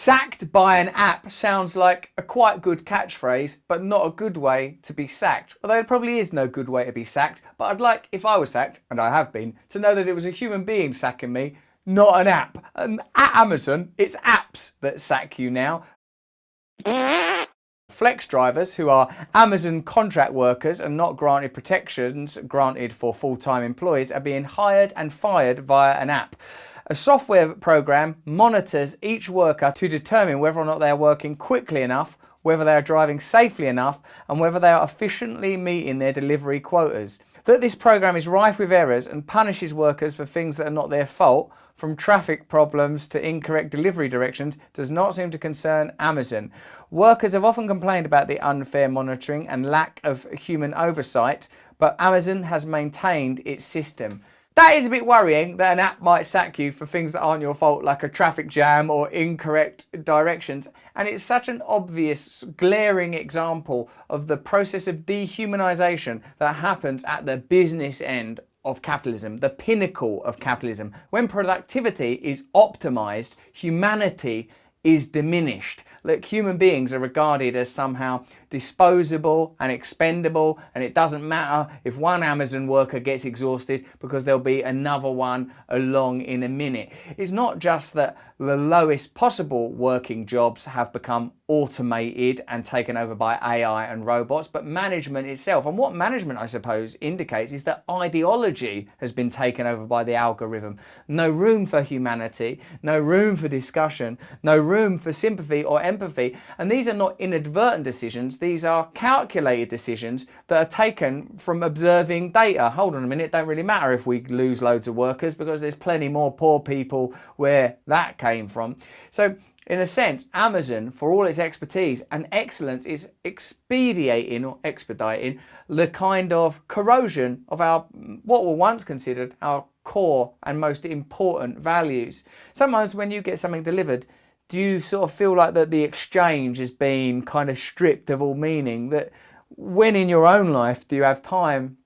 Sacked by an app sounds like a quite good catchphrase, but not a good way to be sacked. Although there probably is no good way to be sacked, but I'd like, if I was sacked, and I have been, to know that it was a human being sacking me, not an app. And at Amazon, it's apps that sack you now. Flex drivers, who are Amazon contract workers and not granted protections granted for full-time employees, are being hired and fired via an app. A software program monitors each worker to determine whether or not they are working quickly enough, whether they are driving safely enough, and whether they are efficiently meeting their delivery quotas. That this program is rife with errors and punishes workers for things that are not their fault, from traffic problems to incorrect delivery directions, does not seem to concern Amazon. Workers have often complained about the unfair monitoring and lack of human oversight, but Amazon has maintained its system. That is a bit worrying, that an app might sack you for things that aren't your fault, like a traffic jam or incorrect directions. And it's such an obvious, glaring example of the process of dehumanization that happens at the business end of capitalism, the pinnacle of capitalism. When productivity is optimized, humanity is diminished. Look, human beings are regarded as somehow disposable and expendable, and it doesn't matter if one Amazon worker gets exhausted because there'll be another one along in a minute. It's not just that the lowest possible working jobs have become automated and taken over by AI and robots, but management itself. And what management, I suppose, indicates is that ideology has been taken over by the algorithm. No room for humanity, no room for discussion, no room for sympathy or empathy. And these are not inadvertent decisions, these are calculated decisions that are taken from observing data. Hold on a minute, it don't really matter if we lose loads of workers because there's plenty more poor people where that came from. So in a sense, Amazon, for all its expertise and excellence, is expediting or expediting the kind of corrosion of our, what were once considered our core and most important values. Sometimes when you get something delivered, do you sort of feel like that the exchange has been kind of stripped of all meaning? That when in your own life do you have time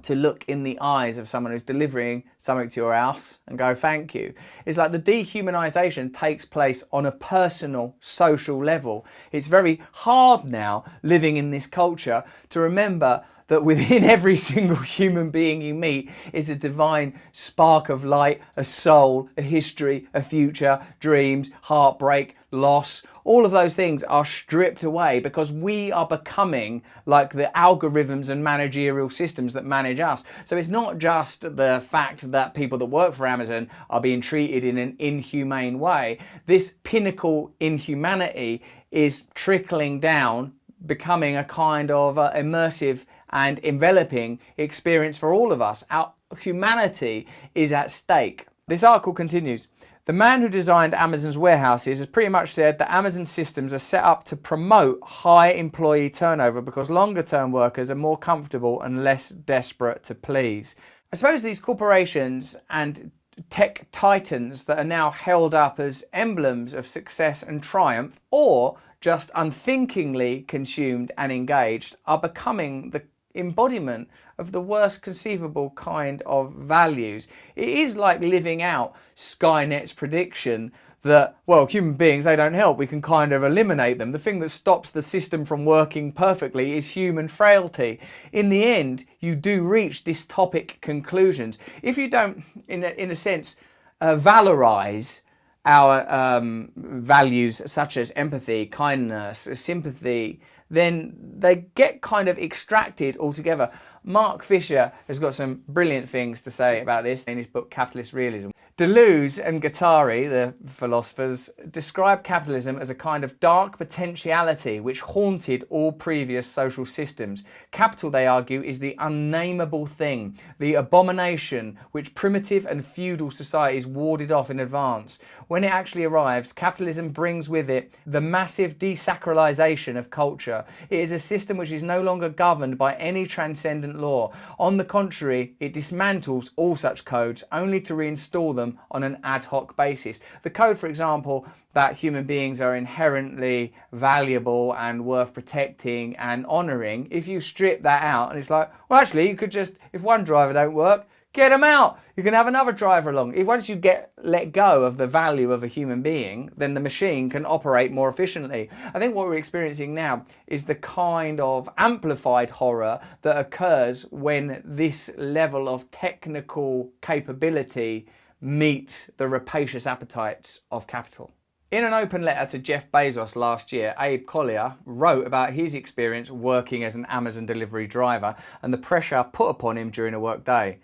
to look in the eyes of someone who's delivering something to your house and go thank you? It's like the dehumanization takes place on a personal, social level. It's very hard now, living in this culture, to remember that within every single human being you meet is a divine spark of light, a soul, a history, a future, dreams, heartbreak, loss. All of those things are stripped away because we are becoming like the algorithms and managerial systems that manage us. So it's not just the fact that people that work for Amazon are being treated in an inhumane way. This pinnacle inhumanity is trickling down, becoming a kind of immersive and enveloping experience for all of us. Our humanity is at stake. This article continues. The man who designed Amazon's warehouses has pretty much said that Amazon systems are set up to promote high employee turnover because longer term workers are more comfortable and less desperate to please. I suppose these corporations and tech titans that are now held up as emblems of success and triumph, or just unthinkingly consumed and engaged, are becoming the embodiment of the worst conceivable kind of values. It is like living out Skynet's prediction that, well, human beings, they don't help, we can kind of eliminate them. The thing that stops the system from working perfectly is human frailty. In the end, you do reach dystopic conclusions. If you don't, in a sense, valorize our values such as empathy, kindness, sympathy, then they get kind of extracted altogether. Mark Fisher has got some brilliant things to say about this in his book Capitalist Realism. Deleuze and Guattari, the philosophers, describe capitalism as a kind of dark potentiality which haunted all previous social systems. Capital, they argue, is the unnameable thing, the abomination which primitive and feudal societies warded off in advance. When it actually arrives, capitalism brings with it the massive desacralization of culture. It is a system which is no longer governed by any transcendent law. On the contrary, it dismantles all such codes only to reinstall them on an ad hoc basis. The code, for example, that human beings are inherently valuable and worth protecting and honouring, if you strip that out and it's like, well, actually, you could just, if one driver don't work, Get them out. You can have another driver along. If once you let go of the value of a human being, then the machine can operate more efficiently. I think what we're experiencing now is the kind of amplified horror that occurs when this level of technical capability meets the rapacious appetites of capital. In an open letter to Jeff Bezos last year, Abe Collier wrote about his experience working as an Amazon delivery driver and the pressure put upon him during a work day.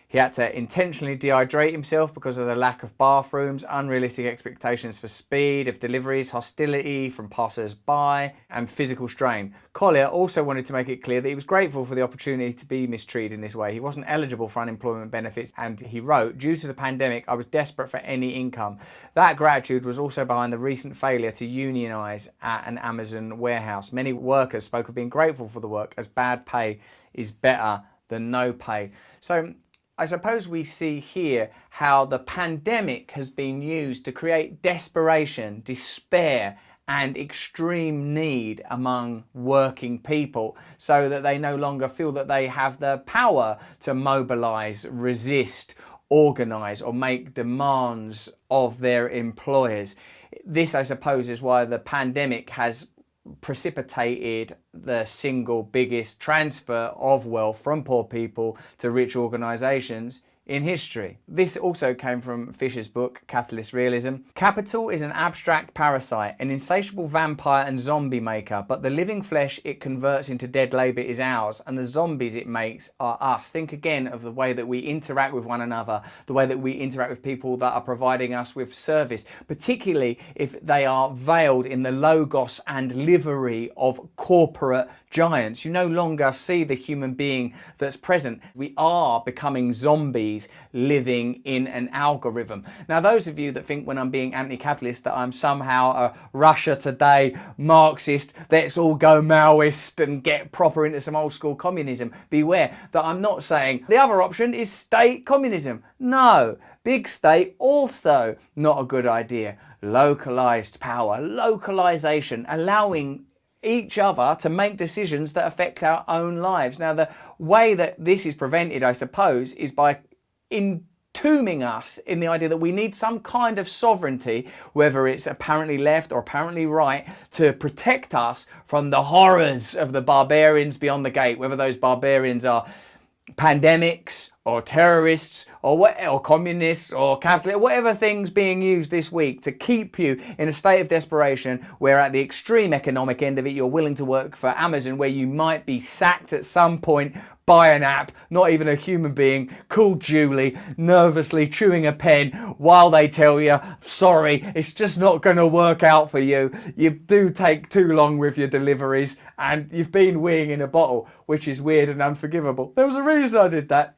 He had to intentionally dehydrate himself because of the lack of bathrooms, unrealistic expectations for speed of deliveries, hostility from passers-by, and physical strain. Collier also wanted to make it clear that he was grateful for the opportunity to be mistreated in this way. He wasn't eligible for unemployment benefits, and he wrote, "Due to the pandemic, I was desperate for any income." That gratitude was also behind the recent failure to unionize at an Amazon warehouse. Many workers spoke of being grateful for the work, as bad pay is better than no pay. So I suppose we see here how the pandemic has been used to create desperation, despair, and extreme need among working people so that they no longer feel that they have the power to mobilize, resist, organize, or make demands of their employers. This, I suppose, is why the pandemic has precipitated the single biggest transfer of wealth from poor people to rich organisations in history. This also came from Fisher's book, Capitalist Realism. Capital is an abstract parasite, an insatiable vampire and zombie maker, but the living flesh it converts into dead labour is ours, and the zombies it makes are us. Think again of the way that we interact with one another, the way that we interact with people that are providing us with service, particularly if they are veiled in the logos and livery of corporate giants. You no longer see the human being that's present. We are becoming zombies living in an algorithm. Now, those of you that think when I'm being anti-capitalist that I'm somehow a Russia Today Marxist, let's all go Maoist and get proper into some old school communism, beware that I'm not saying the other option is state communism. No, big state also not a good idea. Localized power, localization, allowing each other to make decisions that affect our own lives. Now, the way that this is prevented, I suppose, is by entombing us in the idea that we need some kind of sovereignty, whether it's apparently left or apparently right, to protect us from the horrors of the barbarians beyond the gate, whether those barbarians are pandemics or terrorists or communists or capitalists, whatever things being used this week to keep you in a state of desperation where at the extreme economic end of it you're willing to work for Amazon, where you might be sacked at some point by an app, not even a human being, called Julie, nervously chewing a pen while they tell you, sorry, it's just not going to work out for you. You do take too long with your deliveries and you've been weeing in a bottle, which is weird and unforgivable. There was a reason I did that.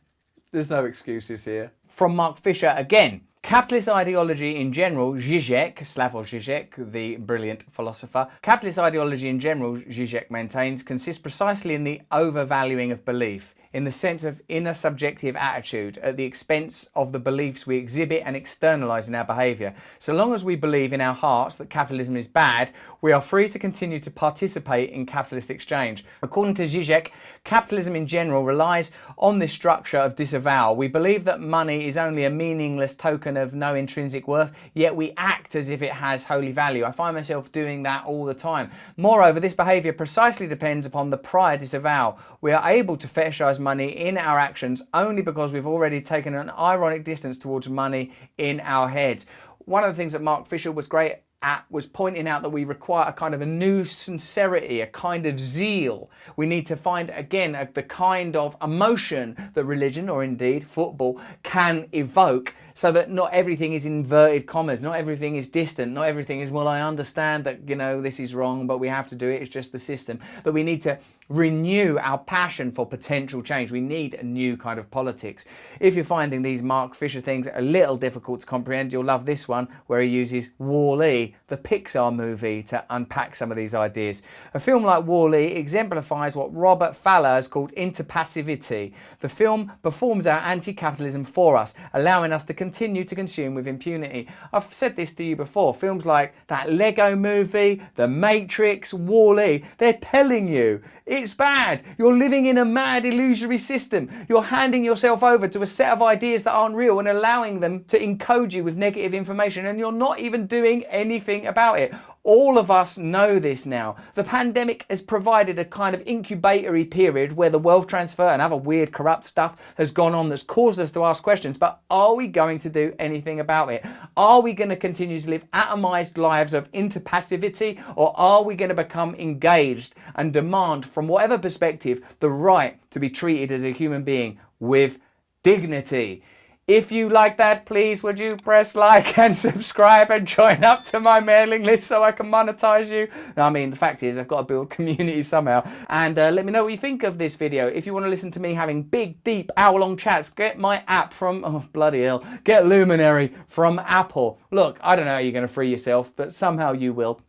There's no excuses here. From Mark Fisher again. Capitalist ideology in general, Zizek, Slavoj Zizek, the brilliant philosopher, capitalist ideology in general, Zizek maintains, consists precisely in the overvaluing of belief, in the sense of inner subjective attitude at the expense of the beliefs we exhibit and externalise in our behaviour. So long as we believe in our hearts that capitalism is bad, we are free to continue to participate in capitalist exchange. According to Zizek, capitalism in general relies on this structure of disavowal. We believe that money is only a meaningless token of no intrinsic worth, yet we act as if it has holy value. I find myself doing that all the time. Moreover, this behaviour precisely depends upon the prior disavowal. We are able to fetishise money in our actions only because we've already taken an ironic distance towards money in our heads. One of the things that Mark Fisher was great at was pointing out that we require a kind of a new sincerity, a kind of zeal. We need to find again the kind of emotion that religion or indeed football can evoke, so that not everything is inverted commas, not everything is distant, not everything is, well, I understand that, you know, this is wrong, but we have to do it, it's just the system. But we need to renew our passion for potential change. We need a new kind of politics. If you're finding these Mark Fisher things a little difficult to comprehend, you'll love this one where he uses Wall-E, the Pixar movie, to unpack some of these ideas. A film like Wall-E exemplifies what Robert Fowler has called interpassivity. The film performs our anti-capitalism for us, allowing us to continue to consume with impunity. I've said this to you before. Films like that Lego movie, The Matrix, Wall-E, they're telling you it's bad. You're living in a mad illusory system. You're handing yourself over to a set of ideas that aren't real and allowing them to encode you with negative information, and you're not even doing anything about it. All of us know this now. The pandemic has provided a kind of incubatory period where the wealth transfer and other weird corrupt stuff has gone on that's caused us to ask questions, but are we going to do anything about it? Are we going to continue to live atomized lives of interpassivity, or are we going to become engaged and demand from whatever perspective the right to be treated as a human being with dignity? If you like that, please would you press like and subscribe and join up to my mailing list so I can monetize you? I mean, the fact is I've got to build community somehow. And let me know what you think of this video. If you want to listen to me having big, deep, hour-long chats, get my app from, oh bloody hell, get Luminary from Apple. Look, I don't know how you're going to free yourself, but somehow you will.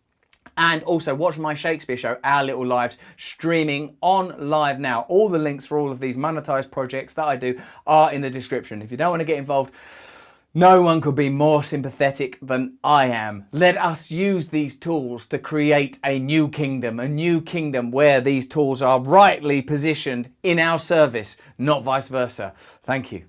And also watch my Shakespeare show, Our Little Lives, streaming on live now. All the links for all of these monetized projects that I do are in the description. If you don't want to get involved, no one could be more sympathetic than I am. Let us use these tools to create a new kingdom where these tools are rightly positioned in our service, not vice versa. Thank you.